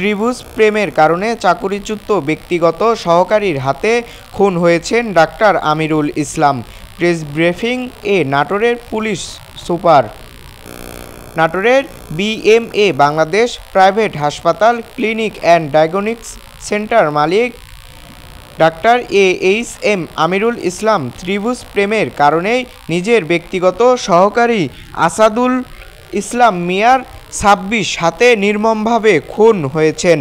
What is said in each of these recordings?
ত্রিভুজ প্রেমের কারণে চাকুরিচ্যুত ব্যক্তিগত সহকারীর হাতে খুন হয়েছেন doctor Amirul Islam. Press briefing এ নাটোরের পুলিশ সুপার। নাটোরের বিএমএ বাংলাদেশ প্রাইভেট হাসপাতাল clinic and diagnostic centre Malik doctor AHM Amirul Islam ত্রিভুজ প্রেমের কারণেই নিজের ব্যক্তিগত সহকারী আসাদুল ইসলাম মিয়ার 26 হাতে নির্মমভাবে খুন হয়েছেন।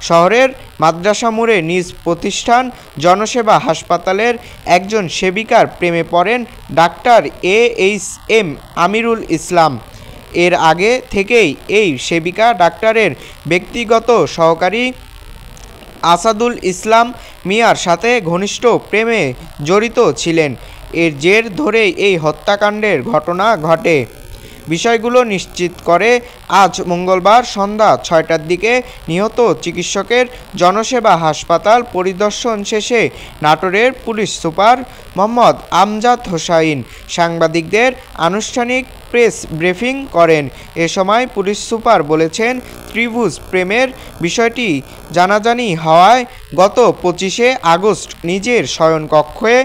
শহরের মাদ্রাসা মোড়ে নিজ প্রতিষ্ঠান জনসেবা হাসপাতালের একজন সেবিকার প্রেমে পড়েন ডাক্তার AHM আমিরুল ইসলাম। এর আগে থেকেই এই সেবিকা ডাক্তারের ব্যক্তিগত সহকারী আসাদুল ইসলাম মিয়ার সাথে ঘনিষ্ঠ প্রেমে জড়িত ছিলেন। এর জের ধরেই এই হত্যাকাণ্ডের ঘটনা ঘটে। বিষয়গুলো নিশ্চিত করে আজ মঙ্গলবার সন্ধ্যা 6টার দিকে নিহত চিকিৎসকের জনসেবা হাসপাতাল পরিদর্শন শেষে নাটোরের পুলিশ সুপার মোহাম্মদ আমজাদ হোসাইন সাংবাদিকদের আনুষ্ঠানিক প্রেস ব্রিফিং করেন। এ সময় পুলিশ সুপার বলেছেন, ত্রিভুজ প্রেমের বিষয়টি জানাজানি হওয়ায় গত 25শে আগস্ট নিজের শয়নকক্ষে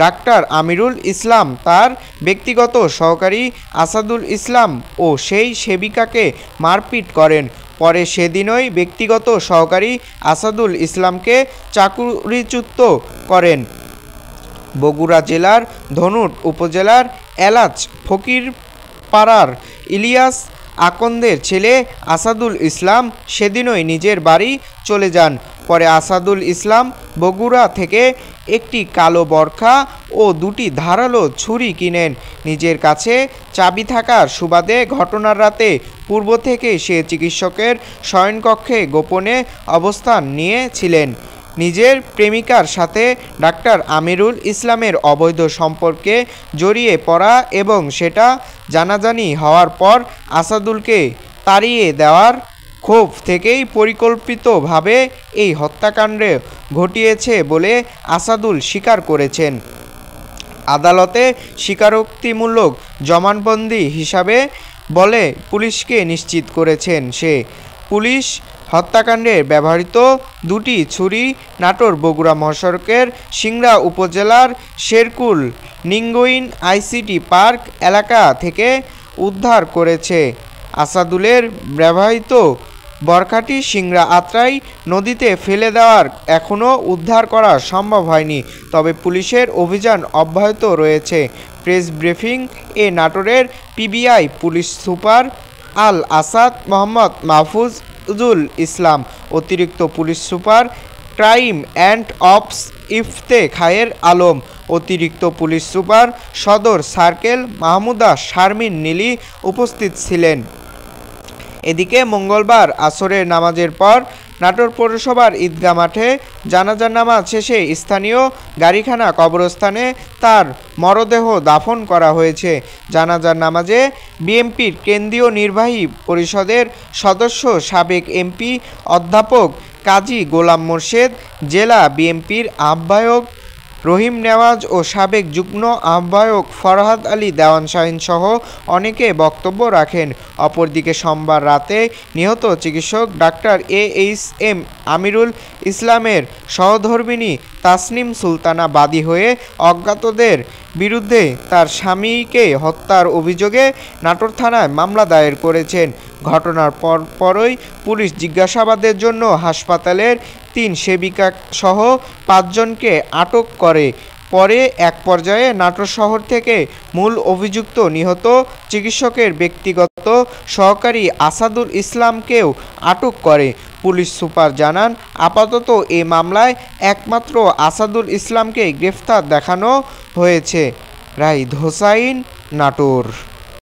ডাক্তার আমিরুল ইসলাম তার ব্যক্তিগত সহকারী আসাদুল ইসলাম ও সেই সেবিকাকে মারপিট করেন। পরে সেদিনই ব্যক্তিগত সহকারী আসাদুল ইসলামকে চাকুরিচ্যুত করেন। বগুড়া জেলার ধনুট উপজেলার এলাচ ফকিরপাড়ার ইলিয়াস আকন্দের ছেলে আসাদুল ইসলাম সেদিনই নিজের বাড়ি চলে যান। পরে আসাদুল ইসলাম বগুড়া থেকে একটি কালো বর্খা ও দুটি ধারালো ছুরি কিনেন। নিজের কাছে চাবি থাকার সুবাদে ঘটনার রাতে পূর্ব থেকে সে চিকিৎসকের শয়নকক্ষে গোপনে অবস্থান নিয়েছিলেন। নিজের প্রেমিকার সাথে ডাক্তার আমিরুল ইসলামের অবৈধ সম্পর্কে জড়িয়ে পড়া এবং সেটা জানাজানি হওয়ার পর আসাদুলকে তাড়িয়ে দেওয়ার ক্ষোভ থেকেই পরিকল্পিতভাবে এই হত্যাকাণ্ড ঘটিয়েছে বলে আসাদুল স্বীকার করেছেন। আদালতে স্বীকারোক্তিমূলক জবানবন্দি হিসাবে বলে পুলিশকে নিশ্চিত করেছেন সে। পুলিশ হত্যাকাণ্ডে ব্যবহৃত দুটি ছুরি নাটোর বগুড়া মহাসড়কের সিংড়া উপজেলার শেরকুল নিঙ্গইন আইসিটি পার্ক এলাকা থেকে উদ্ধার করেছে। আসাদুলের ব্যবহৃত বর্খাটি সিংড়া আত্রাই নদীতে ফেলে দেওয়ার এখনও উদ্ধার করা সম্ভব হয়নি, তবে পুলিশের অভিযান অব্যাহত রয়েছে। প্রেস ব্রিফিং এ নাটোরের PBI police super Al Asad Mohammad Mahfuzul Islam, অতিরিক্ত police super crime and ops Iftekhar Alam, অতিরিক্ত পুলিশ সুপার সদর সার্কেল মাহমুদা শারমিন নীলি উপস্থিত ছিলেন। এদিকে মঙ্গলবার আসরের নামাজের পর নাটোর পৌরসভার ঈদগাহ মাঠে জানাজার নামাজ শেষে স্থানীয় গাড়িখানা কবরস্থানে তার মরদেহ দাফন করা হয়েছে। জানাজার নামাজে বিএনপির কেন্দ্রীয় নির্বাহী পরিষদের সদস্য সাবেক এমপি অধ্যাপক কাজী গোলাম মোর্শেদ, জেলা বিএনপির আহ্বায়ক রহিম নেওয়াজ ও সাবেক যুগ্ম আহ্বায়ক ফরহাদ আলী দেওয়ান শাহিন সহ অনেকে বক্তব্য রাখেন। অপরদিকে সোমবার রাতে নিহত চিকিৎসক ডাক্তার AHM আমিরুল ইসলামের সহধর্মিণী তাসনিম সুলতানা বাদী হয়ে অজ্ঞাতদের বিরুদ্ধে তার স্বামীকে হত্যার অভিযোগে নাটোর থানায় মামলা দায়ের করেছেন। ঘটনার পরই পুলিশ জিজ্ঞাসাবাদের জন্য হাসপাতালের 3 সেবিকা সহ 5 জনকে আটক করে। পরে এক পর্যায়ে নাটোর শহর থেকে মূল অভিযুক্ত নিহত চিকিৎসকের ব্যক্তিগত সহকারী আসাদুল ইসলামকেও আটক করে। পুলিশ সুপার জানান, আপাতত এ মামলায় একমাত্র আসাদুল ইসলামকে গ্রেফতার দেখানো হয়েছে। রাহিদ হোসাইন, নাটোর।